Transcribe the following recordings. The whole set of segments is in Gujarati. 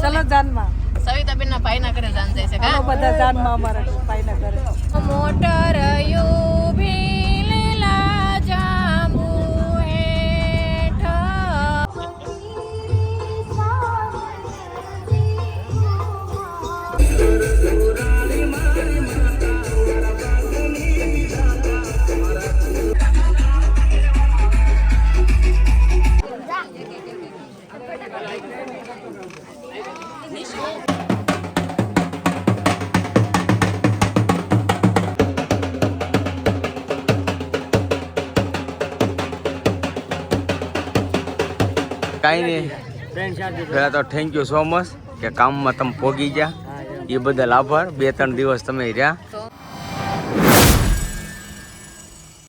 ચલો જાનમાં સવિતાબેન ના ભાઈ ના ઘરે જાન જાય છે ચલો બધા જાનમાં અમારા ભાઈ ના ઘરે મોટર યુભી લીલા જાંબુ હેઠ કાંઈ નહીં, પહેલાં તો થેન્ક યુ સો મચ કે કામમાં તમે પોગી ગયા, એ બદલ આભાર. 2-3 દિવસ તમે રહ્યા.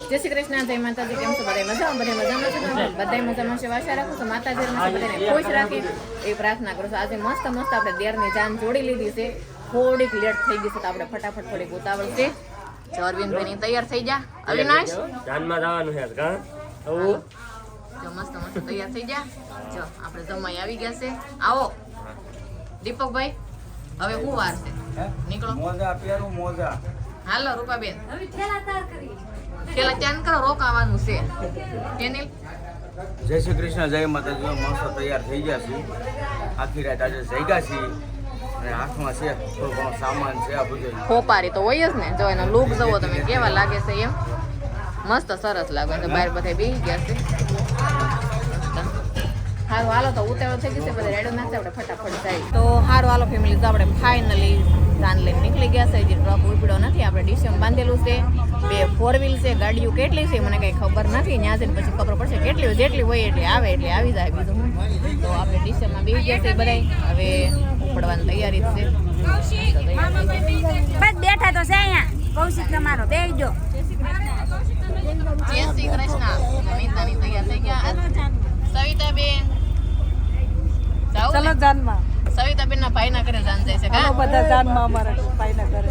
જય શ્રી કૃષ્ણ, જય માતાજી. કેમ છો બધા? મજામાં? બધા મજામાં છે? બધા મજામાં છે? આશા રાખું છું માતાજી બધાને ખુશ રાખી એ પ્રાર્થના કરું છું. આજે મસ્ત મસ્ત આપણે દેરની જાન જોડી લીધી છે. થોડીક લેટ થઈ ગઈ છે તો આપણે ફટાફટ થોડીક ઉતાવળ છે. અરવિંદભાઈ તૈયાર થઈ જા. અવિનાશ જાનમાં જવાનું છે કા? જો મસ્ત મસ્ત તૈયાર થઈ જા. જો આપણે જમાઈ આવી ગયા છે. આવો દીપકભાઈ, હવે હું વાર છે? નીકળો. મોજા પહેરું, મોજા. હાલો રૂપાબેન, પેલા ચાન કરો, રોકાવાનું છે. કેનિલ જય શ્રી કૃષ્ણ, જય માતાજી. મસ્ત તૈયાર થઈ ગયા છીએ. આખી રાત આજે જઈગા છીએ અને હાથમાં છે થોડો ઘણો સામાન છે. આ બધું ખોપારી તો હોય જ ને. જો એનો લુક જોવો તમે કેવા લાગે છે. એમ મસ્ત સરસ લાગે છે. બહાર બધા બેસી ગયા છે. સારું હાલો તો ઉતાવળ થઈ ગઈ છે. બધા રેડો નાખશે આપણે ફટાફટ જાય તો સારું. હાલો ફેમિલી, તો આપણે ફાઇનલી જાન લઈને નીકળી ગયા છે. હજી ટ્રક ઉપડ્યો નથી. આપણે ડીસીએમ બાંધેલું છે. 2 4 વ્હીલ છે. ગાડીઓ કેટલી છે મને કઈ ખબર નથી. ત્યાં જઈને પછી ખબર પડશે કેટલી હોય. જેટલી હોય એટલે આવે એટલે આવી જાય. બીજું તો આપણે ડીસીએમમાં બેસી ગયા છે બધા. હવે ઉપડવાની તૈયારી છે. બેઠા તો છે અહીંયા કૌશિક તમારો બેસજો. જય શ્રી કૃષ્ણ. નીતાની તૈયાર થઈ ગયા. સવિતાબેન ચલો જાનમાં સવિતાબેન ના ભાઈ ના ઘરે જાન જાય છે ચલો બધા જાનમાં અમારા ભાઈ ના ઘરે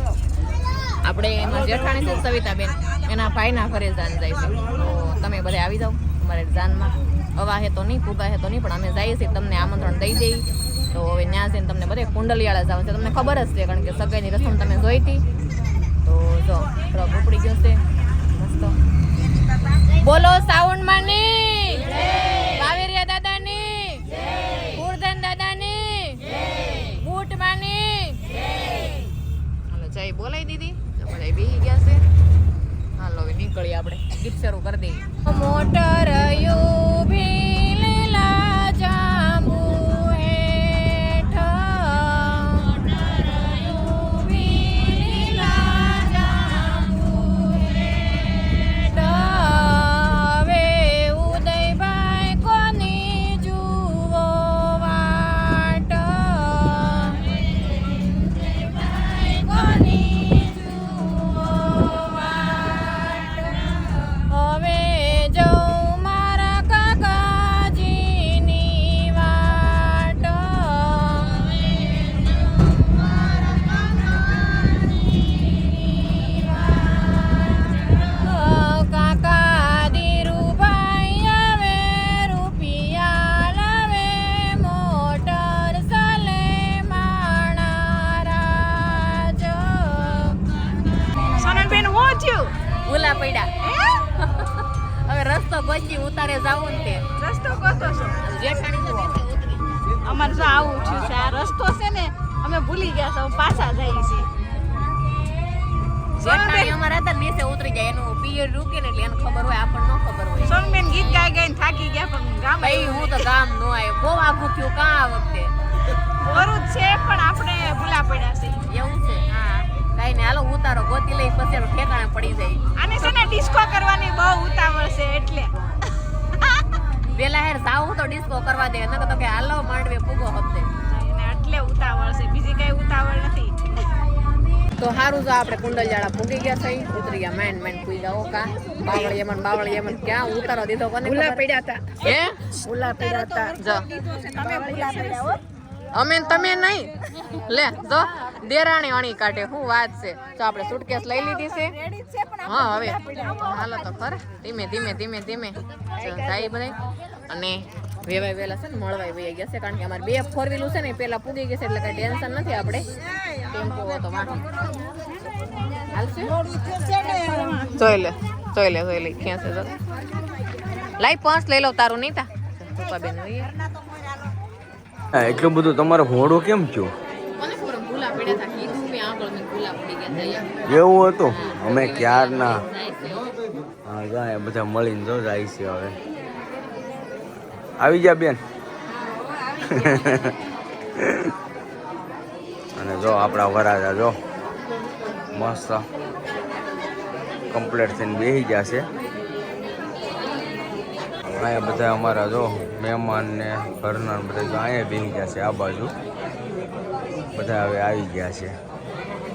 આપણે એમાં જેઠાણી છે સવિતાબેન, એના ભાઈ ના ઘરે જાન જાય છે. તો તમે બધા આવી જાઓ અમારે જાનમાં. હવા હે તો નહીં, ફુગા હે તો નહીં, પણ અમે જઈએ છીએ. તમને આમંત્રણ દઈ દઈ. તો હવે ત્યાં જઈને તમને બધે કુંડલિયાળા જવાનું છે. તમને ખબર જ છે કારણ કે સગાઈની રસમ તમે જોઈ હતી. તો જો ટ્રક ઉપડી ગયો છે મસ્ત. બોલો સાઉન્ડ માની, કાવેરિયા દાદાની, ગુરધન દાદાની, બૂટ માની. હાલો જય બોલાઈ દીધી. બધા બેસી ગયા છે. હાલો હવે નીકળીએ આપણે. ગીત શરૂ કરી દઈએ. મોટર યુભી લીલા જાંબુ હેઠ, મોટર યુભી લીલા જાંબુ હેઠ. હવે ઉદયભાઈ કોની જુઓ વાટ, ઉદયભાઈ કોની જુઓ વાટ. હવે જઉં મારા કાકાજીની વાટ, કાકા ધીરુભાઈ આવે રૂપિયા લાવે, મોટર ચાલે માણા રાજ. સોનલબેન હું થયું? ભૂલા પડ્યા. હવે રસ્તો ગોચી ઉતારે જાવું ને તે રસ્તો ગોતો છો? જેઠાણી તો નીચે ઉતરી. અમારે જો આવું થયું છે. આ રસ્તો છે ને અમે ભૂલી ગયા છે. પાછા જઈએ છીએ. જેઠાણી અમારા હતા નીચે ઉતરી જાય. એનું પિયર રૂકે ને એટલે એને ખબર હોય, આપણને ન ખબર હોય. સોનલબેન ગીત ગાઈ ગાઈને થાકી ગયા પણ ગામ ભાઈ હું તો ગામ નો આવ્યો. બહુ આઘું થયું કાં આ વખતે. ઓરું જ છે પણ આપણે ભૂલા પડ્યા છે. એવું છે? હા કઈ ને હાલો ઉતારો ગોતી લઈ પછી એનું ઠેકાણે પડી જાય. આને છે ને ડિસ્કો કરવાની બહુ ઉતાવળ છે એટલે પેલા હેર જાવું તો ડિસ્કો કરવા દે. નકર તો કે હાલો માંડવે પૂગો હપ્તે. એને એટલે ઉતાવળ છે. બીજી કઈ ઉતાવળ નથી. તો સારું જો આપણે કુંડલિયાળા પૂગી ગયા થઈ. ઉતરી ગયા માઇન્ડ માઇન્ડ પૂઈ જાઓ કા. બાવળિયામાં ક્યાં ઉતારો દીધો કોને ભૂલા ખબર? પડ્યા હતા. હે ભૂલા પડ્યા હતા. જો તમે ભૂલા પડ્યા હો. અમે ને તમે નહીં લે જો દેરાણી અણી કાઢે શું વાત છે. તો આપણે સુટકેસ લઈ લીધી છે. હા હવે હાલો તો ખરે ધીમે ધીમે ધીમે ધીમે જાય બધા. અને વેવાય વેલા છે ને મળવાય વહી ગયા છે કારણ કે અમારે 2 4 વ્હીલું છે ને પેલા પૂગી ગઈ છે એટલે કઈ ટેન્શન નથી. આપણે ટેમ્પો હતો વાહન હાલશે જોઈ લે ક્યાં છે લાઈ 5 લઈ લો તારું નહીં તા બેન એટલું બધું તમારું હોડું કેમ થયું? એવું હતું અમે ક્યારના હા જાય બધા મળીને જો જાય છે. હવે આવી જા બેન. અને જો આપણા વરાજા જો મસ્ત કમ્પ્લીટ થઈને બેસી જશે. અહીંયા બધા અમારા જો મહેમાન ને ઘરના બધા જો અહીંયા બેસી ગયા છે. આ બાજુ બધા હવે આવી ગયા છે.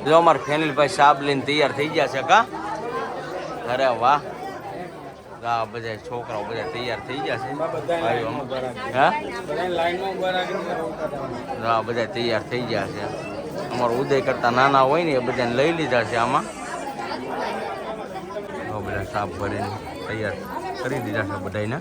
જો અમારા ફેનિલભાઈ સાબ લઈને તૈયાર થઈ ગયા છે. કા અરે વાહ આ બધા છોકરાઓ બધા તૈયાર થઈ ગયા છે. હા બધા તૈયાર થઈ ગયા છે. અમારો ઉદય કરતા નાના હોય ને એ બધાને લઈ લીધા છે. આમાં બધા સાપ ભરીને તૈયાર કરી દીધા છે બધાને.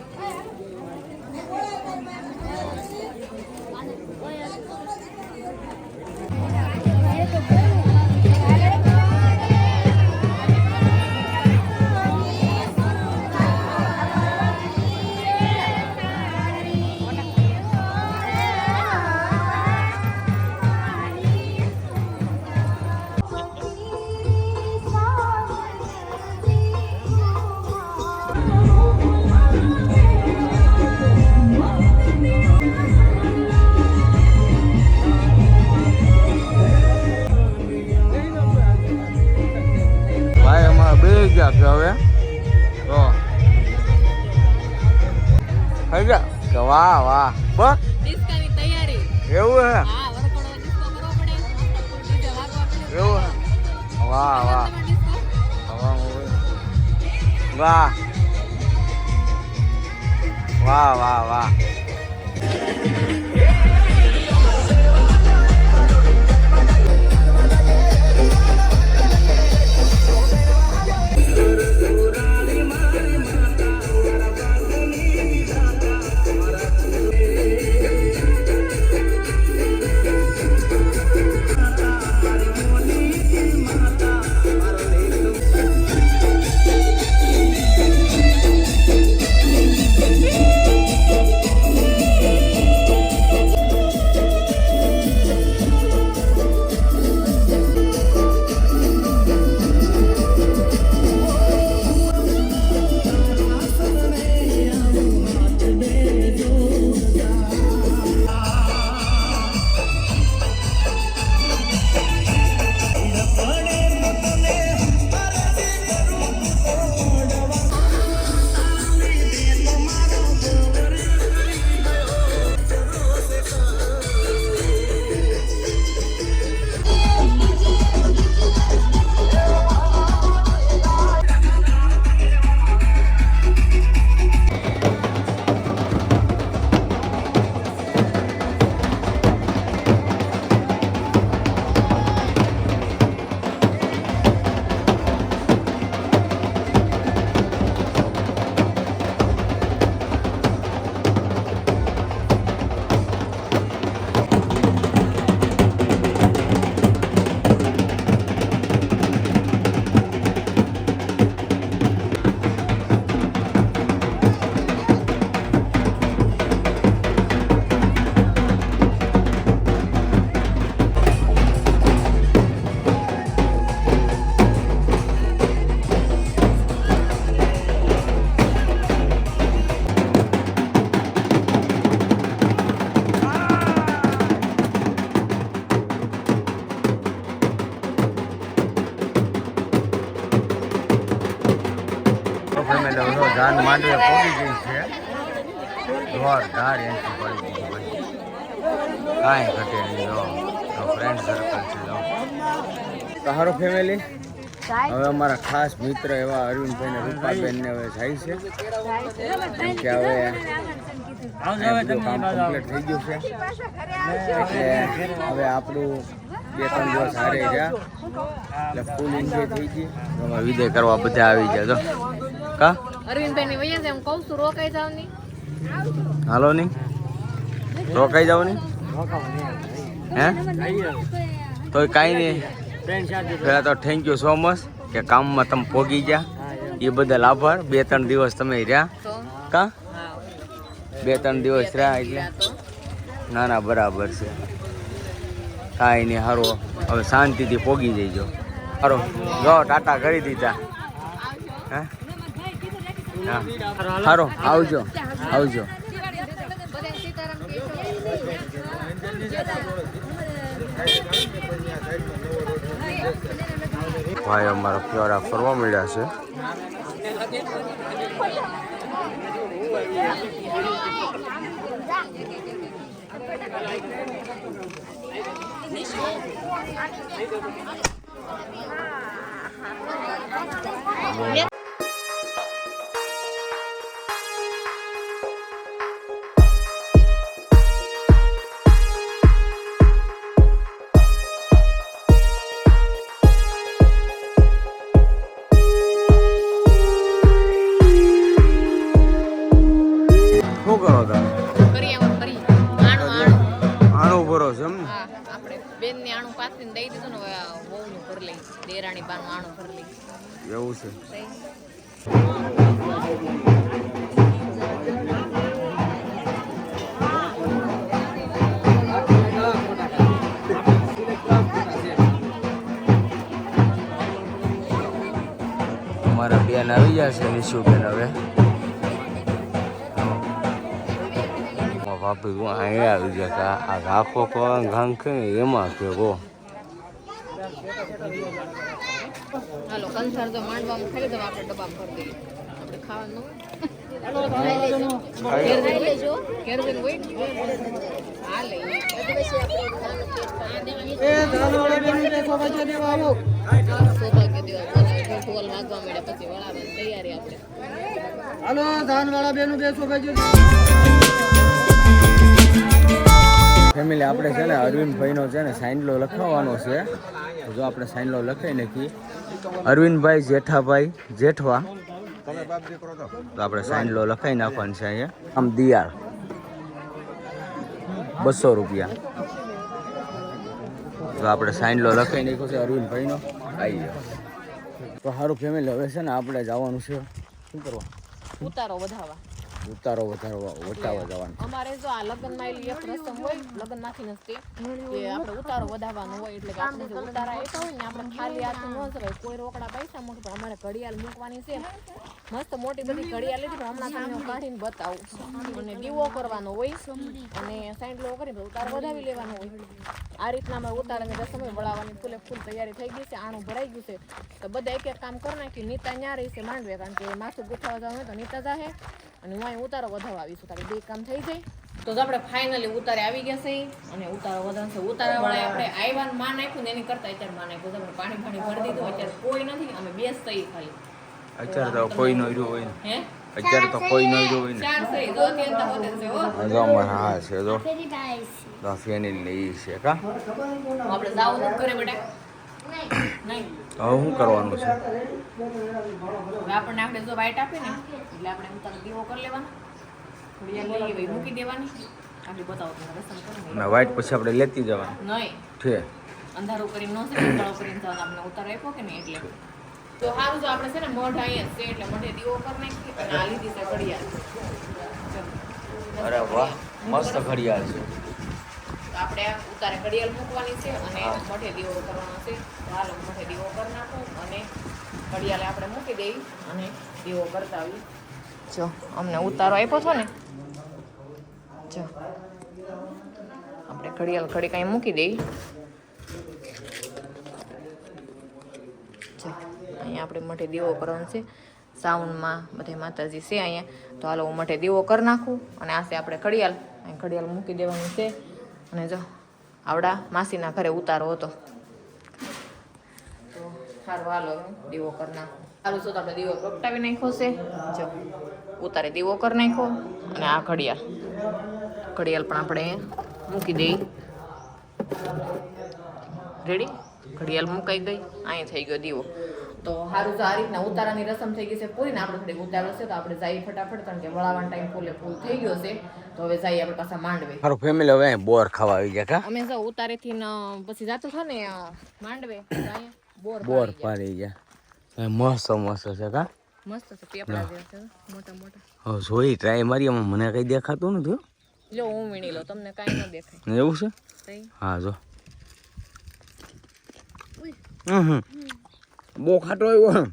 ગયા કે હવે તો થઈ ગયા કે વાહ વાહ બસ ડિસ્કોની તૈયારી એવું હે હા વરકોડો ડિસ્કો કરવો પડે ડીજે વાગવા પડે એવું હે વાહ વાહ વાહ વાહ વાહ વાહ જાન માંડવે પડી ગઈ છે. જોરદાર એન્ટ્રી પડી ગઈ ભાઈ કાંઈ ઘટે નહીં. જો ફ્રેન્ડ સર્કલ છે. જો તમારો ફેમિલી હવે અમારા ખાસ મિત્ર એવા અરવિંદભાઈ ને રૂપાબેન ને હવે જાય છે કેમ કે હવે કામ કમ્પ્લીટ થઈ ગયું છે એટલે હવે આપણું 2-3 દિવસ હારે રહ્યા એટલે ફૂલ એન્જોય થઈ ગઈ. અમે વિદાય કરવા બધા આવી ગયા જો કા અરવિંદભાઈ ની વૈયા છે, હું કહું છું રોકાઈ જાવ ની. હાલો નહીં રોકાઈ જાવ નહીં હે તો કાંઈ નહીં. પહેલાં તો થેન્ક યુ સો મચ કે કામમાં તમે ભોગી ગયા એ બદલ આભાર. 2-3 દિવસ તમે રહ્યા તો કા હા 2-3 દિવસ રહ્યા એટલે ના ના બરાબર છે. કાંઈ નહીં સારું હવે શાંતિથી પોગી જઈજો. સારું જો ટાટા કરી દીધા હે હા સારું આવજો આવજો. ભાઈ અમારા પ્યારા ફરવા મળ્યા છે. શું કરો તમે? કરી આવું કરી આણું આણું આનો ભરો છે એમ ને? હા આપણે બેન ને આણું પાથરીને દઈ દીધું ને હવે વહુ નું ભર લઈ દેરાણી બાનું આણું ભર લઈ એવું છે. અમારા બેન આવી ગયા છે નિશુબેન. હવે ભાભી હું અહીંયા આવી ગયા કે આ ઘાખો ઘાંગ છે ને એમાં કે ગો હાલો કંસાર જો માંડવામાં ખાઈ દો આપણે ડબ્બામાં ભરી દઈએ આપણે ખાવાનું ઘેર લેજો ઘેર જઈને હોય હા લઈ સૌભાગ્ય દિવસ બોલાવે ઢોલ વાગવા મળે પછી વળાવવાની તૈયારી આપણે હાલો ધાનવાળા બેનું બેસો ભાઈ. ફેમિલી આપણે છે ને અરવિંદભાઈનો છે ને સાઇનલો લખાવવાનો છે. તો જો આપણે સાઇનલો લખાઈ નાખી અરવિંદભાઈ જેઠાભાઈ જેઠવા તો આપણે સાઇનલો લખાઈ નાખવાનું છે અહીંયા. આમ દિયાળ 200 રૂપિયા. તો આપણે સાઇનલો લખાઈ નાખ્યો છે અરવિંદભાઈનો. આવી ગયો તો સારું ફેમિલી. હવે છે ને આપણે જવાનું છે શું કરવા? ઉતારો વધાવા ઉતારો વટાવા જવાનું. અમારે જો આ લગ્નમાં એલી એક રસમ હોય લગ્નમાંથી નથી કે આપણે ઉતારો વધાવવાનો હોય એટલે કે આપણે જે ઉતારા આપ્યા હોય ને આપણે ખાલી હાથ ન જવાય. કોઈ રોકડા પૈસા મૂકે પણ અમારે ઘડિયાળ મૂકવાની છે. મસ્ત મોટી બધી ઘડિયાળ લીધી પણ હમણાં તમને કાઢીને બતાવું. અને દીવો કરવાનો હોય અને સાઈડ લો કરીને ઉતારો વધાવી લેવાનો હોય. આ રીતના અમે ઉતારાની રસમ વળાવવાની ફૂલે ફૂલ તૈયારી થઈ ગઈ છે. આણું ભરાઈ ગયું છે તો બધા એક એક કામ કરી નાખી. નીતા ન્યા રહી છે માંડવે કારણ કે માથું ગુઠાવા જવાનું હોય તો નીતા જાહે અને હું અહીં ઉતારો વધાવવા આવીશું તારે 2 કામ થઈ જાય. તો આપણે ફાઇનલી ઉતારે આવી ગયા છે અને ઉતારો વધારશે. ઉતારા વાળા આપણે આવ્યા માં નાખ્યું ને એની કરતા અત્યારે માં નાખ્યું. આપણે પાણી ભરી દીધું. અત્યારે કોઈ નથી અમે બેસ થઈ ખાલી. અત્યારે તો કોઈ નો રહ્યો હોય ને. હે અત્યારે તો કોઈ નો રહ્યો હોય ને. 4 થઈ તો અત્યારે તો વધે છે હો. જો અમારા હા છે જો ફેનિલ લઈ છે કા આપણે જાવ ન કરે બેટા નહીં. હવે શું કરવાનું છે? હવે આપણને આપણે જો વાઈટ આપે ને એટલે આપણે ઉતારો દીવો કરી લેવાનો. થોડી લઈએ ભાઈ મૂકી દેવાની. આપણે બતાવો તમને રસમ કરીને ના વાઈટ પછી આપણે લેતી જવાનું નહીં છે. અંધારું કરીને નો છે ઉતારો કરીને જવાનું. આપણે ઉતારો આપ્યો કે નહીં એટલે તો સારું જો આપણે છે ને મઢ અહીંયા છે એટલે મઢે દીવો કરી નાખીએ અને આ લીધી છે ઘડિયાળ. અરે વાહ મસ્ત ઘડિયાળ છે. તો આપણે ઉતારે ઘડિયાળ મૂકવાની છે અને મઢે દીવો કરવાનો છે. તો હાલો મઢે દીવો કરી નાખો અને ઘડિયાળે આપણે મૂકી દઈ અને દીવો કરતા આવીએ. જો અમને ઉતારો આપ્યો છો ને જો આપણે ઘડિયાળ ઘડી કાંઈ મૂકી દઈ. જો અહીંયા આપણે મઢે દીવો કરવાનો છે. સાઉન્ડમાં બધે માતાજી છે અહીંયા. તો હાલો હું મઢે દીવો કરી નાખું અને આ છે આપણે ઘડિયાળ. અહીં ઘડિયાળ મૂકી દેવાની છે. અને જો આવડા માસીના ઘરે ઉતારો હતો તો સારું હાલો દીવો કરી નાખો. સારું શું તો આપણે દીવો પ્રગટાવી નાખ્યો છે. જો ઉતારે દીવો કરી નાખ્યો અને આ ઘડિયાળ ઘડિયાળ પણ આપણે મૂકી દઈ. રેડી, ઘડિયાળ મુકાઈ ગઈ. અહીં થઈ ગયો દીવો. તો સારું, તો આ રીતના ઉતારાની રસમ થઈ ગઈ છે પૂરી ને. આપણે થોડી ઉતાવળ છે તો આપણે જઈએ ફટાફટ, કારણ કે વળાવાનો ટાઈમ ફૂલ થઈ ગયો છે. તો હવે જઈએ આપણે પાછા માંડવે. મારું ફેમિલી હવે બોર ખાવા આવી ગયા કા. અમે જો ઉતારેથી પછી જાતો છો ને માંડવે, બોર પાડી ગયા. મસ્ત મસ્ત છે કા. મસ્ત છે, પેપડા જેવા છે મોટા મોટા. હવે જોઈ ટ્રાય મારી, આમાં મને કઈ દેખાતું નથી. જો હું વીણી લો, તમને કાંઈ ન દેખાય. એવું છે? હા જો. બહુ ખાટો આવ્યો,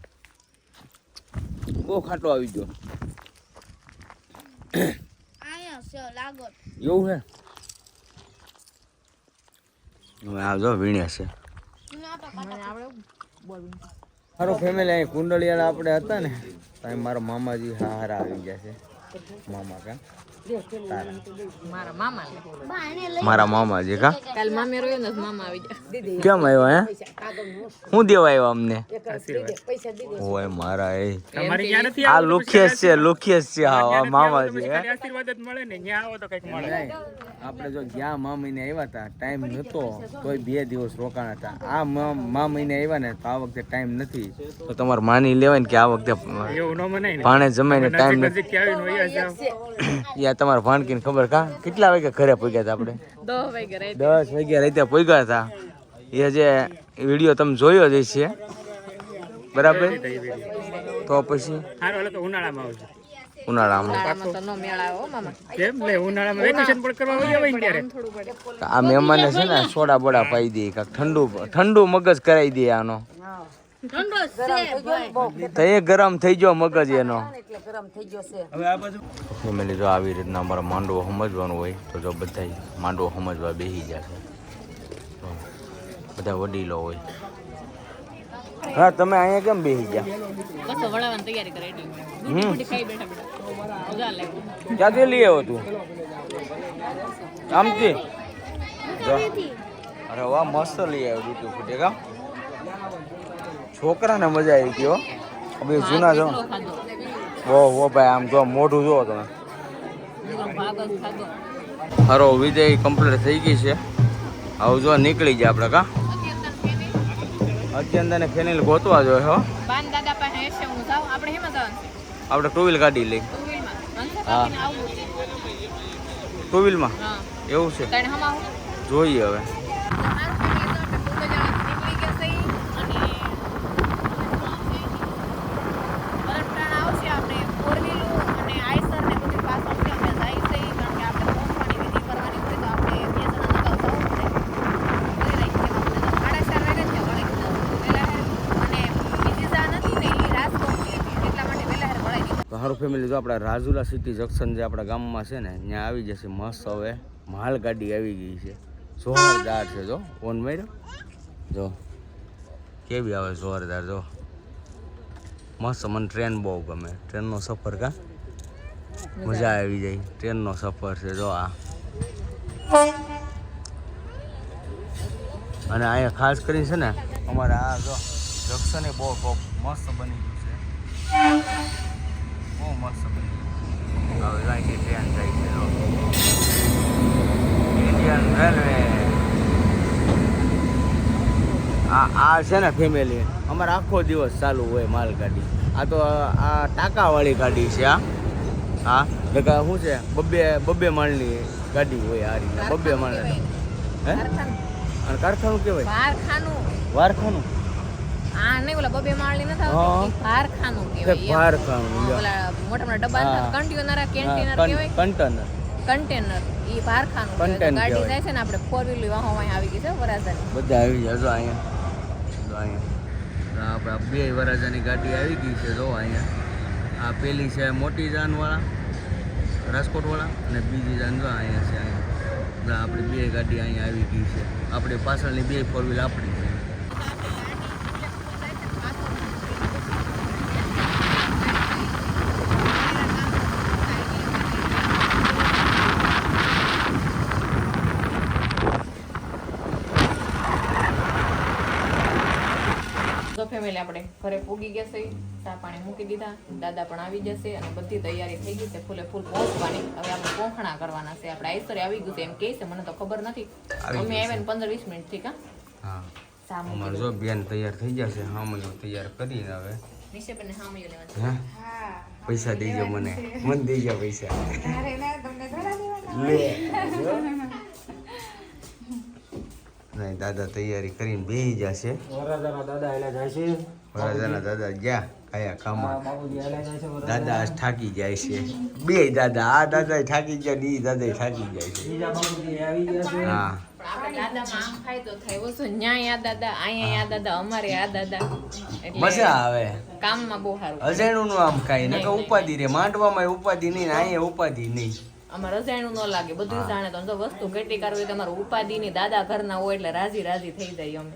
બહુ ખાટો આવી ગયો. એવું છે? હવે આ જો વીણ્યા છે. મારો ફેમિલી અહીં કુંડળિયાળા આપણે હતા ને, અહીં મારા મામાજી હારા આવી ગયા છે. મામા કા મારા મામાજી કા કાલ મામે રોયો ને મામા આવી ગયા. કેમ આવ્યા હે? શું દેવા આવ્યા અમને? ઓય મારા એ આ લુખિયસ છે, લુખિયસ છે. હા મામાજી આશીર્વાદ જ મળે ને, ત્યાં આવો તો કઈક મળે. આપણે જો ગયા મા મહિને આવ્યા હતા, ટાઈમ નતો તોય 2 દિવસ રોકાણા હતા. આ મા મહિને આવ્યા ને તો આ વખતે ટાઈમ નથી, તો તમારે માની લેવાય ને કે આ વખતે ભાણે જમાઈને ટાઈમ નથી. યા તમારા ભાણકીને ખબર કા કેટલા વાગે ઘરે પહોંચ્યા હતા આપણે? 10 વાગે રાતે પહોંચ્યા હતા. એ જે વિડીયો તમે જોયો જ છે બરાબર. તો પછી ઉનાળામાં આ મહેમાનને છે ને સોડા બોડા પાઈ દે, કાંક ઠંડુ મગજ કરાવી દે. આનો તો એ ગરમ થઈ ગયો મગજ એનો. ફેમિલી જો આવી રીતના અમારે માંડવો સમજવાનું હોય તો જો બધા માંડવો સમજવા બેસી જશે. બધા વડીલો હોય. હા તમે અહીંયા કેમ બેસી ગયા? ક્યાંથી લઈ આવ્યો તું? આમથી? અરે વાહ, મસ્ત લઈ આવ્યો તૂટી ફૂટે કા. છોકરાને મજા આવી ગયો. હવે જૂના જો ઓ ભાઈ, આમ જો મોઢું જુઓ તમે. હારો વિજય કમ્પ્લીટ થઈ ગઈ છે. હવે જો નીકળી જાય આપણે કા. અત્યારે ને ફેનિલ ગોતવા જોઈએ હો. આપણે 2 વ્હીલ ગાડી લઈ. હા 2 વ્હીલમાં એવું છે, જોઈએ હવે. મારું ફેમિલી જો આપણા રાજુલા સિટી જંકશન જે આપણા ગામમાં છે ને, ત્યાં આવી જશે મસ્ત. હવે માલ ગાડી આવી ગઈ છે, જોરદાર છે. જો ઓન મેળ્યો જો કેવી આવે, જોરદાર. જો મસ્ત. મને ટ્રેન બહુ ગમે, ટ્રેનનો સફર કા મજા આવી જાય. ટ્રેનનો સફર છે જો આ. અને અહીંયા ખાસ કરીને છે ને અમારે આ જો જંકશન એ બહુ ટોપ મસ્ત બની ગયું છે, બહુ મસ્ત બની ગયું. હવે જાય છે ટ્રેન જાય છે ઇન્ડિયન રેલવે. આ છે ને ફેમિલી અમારે આખો દિવસ ચાલુ હોય માલગાડી. આ તો આ ટાંકાવાળી ગાડી છે. હા એટલે શું છે, બબ્બે માળની ગાડી હોય આ રીતે. 2 માળ. હે અને કારખાનું કહેવાય વારખાનું. આ નહીં ઓલા 2 માળની નથી આવતી, ભારખાનું કહેવાય. ભારખાનું ઓલા મોટા મોટા ડબ્બા કન્ટેનર કહેવાય, કન્ટેનર. ઈ ભારખાનું કહેવાય. ગાડી જાય છે ને, આપણે 4 વ્હીલ વાહો આવી ગઈ છે વરાજાની. બધા આવી જાય જો અહીંયા. આપણે 2 વરાજાની ગાડી આવી ગઈ છે. જો અહીંયા આ પેલી છે મોટી જાનવાળા રાજકોટવાળા, અને બીજી જાન જો અહીંયા છે. અહીંયા આપણી 2 ગાડી અહીંયા આવી ગઈ છે. આપણી પાછળની 2 4 વ્હીલ આપણી છે. ફેમિલી આપણે ઘરે પૂગી ગયા છે, ચા પાણી મૂકી દીધા, દાદા પણ આવી જશે અને બધી તૈયારી થઈ ગઈ છે ફૂલે ફૂલ પહોંચવાની. હવે આપણે પોખણા કરવાના છે. આપણે આઈસરે આવી ગયું છે એમ કહે છે, મને તો ખબર નથી. અમે આવ્યા ને 15-20 મિનિટ થી. કા હા ચા મૂકી અમારે જો બેન તૈયાર થઈ જશે, હામયો તૈયાર કરીને હવે નીચે પણ હામયો લેવાનું. હા પૈસા દેજો મને દેજો પૈસા લે નહીં દાદા તૈયારી કરીને બેસી જશે. વરરાજાના દાદા એલા જાય છે. વરરાજાના દાદા ગયા કયા કામમાં. બાબુજી એલા જાય છે. દાદા આજ થાકી જાય છે. બે દાદા, આ દાદા થાકી ગયા ને ઈ દાદા થાકી જાય છે. બીજા બાબુજી આવી ગયા છે. હા આપણે દાદામાં આમ ફાયદો થાય. ઓછો ન્યાય આ દાદા, અહીંયા આ દાદા, અમારે આ દાદા. એટલે મજા આવે. કામમાં બહુ સારું. અજાણ્યું નું આમ કાંઈ નકર ઉપાધિ રે. માંડવામાં ઉપાધિ નહીં ને અહીંયા ઉપાધિ નહીં. અમારે રજાયણું ન લાગે, બધું જાણે. તો જો વસ્તુ કેટલી કરવી હોય તમારું ઉપાધિ ની દાદા ઘરના હોય એટલે રાજી રાજી થઈ જાય અમે.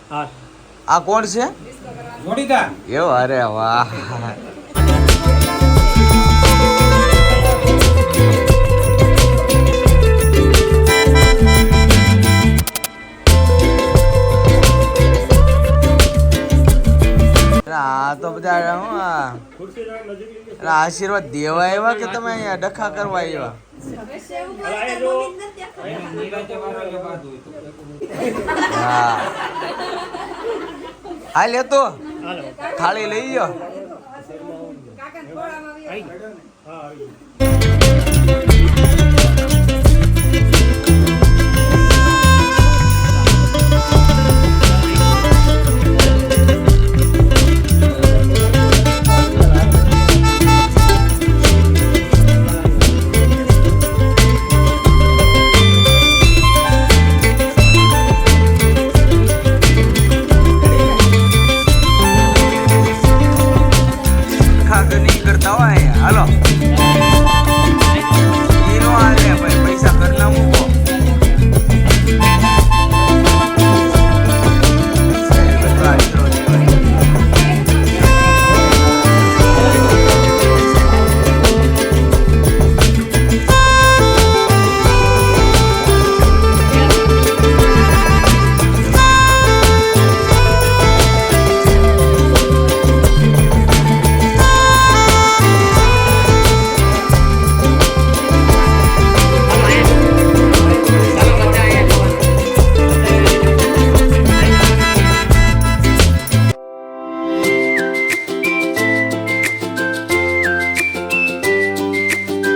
આ કોણ છે જોડીદાર એવો અરે વાહ આ તો બધા હું આશીર્વાદ દેવા આવ્યા કે તમે અહીંયા ડખા કરવા આવ્યા હા હાલ તો થાળી લઈ ગયો કાકા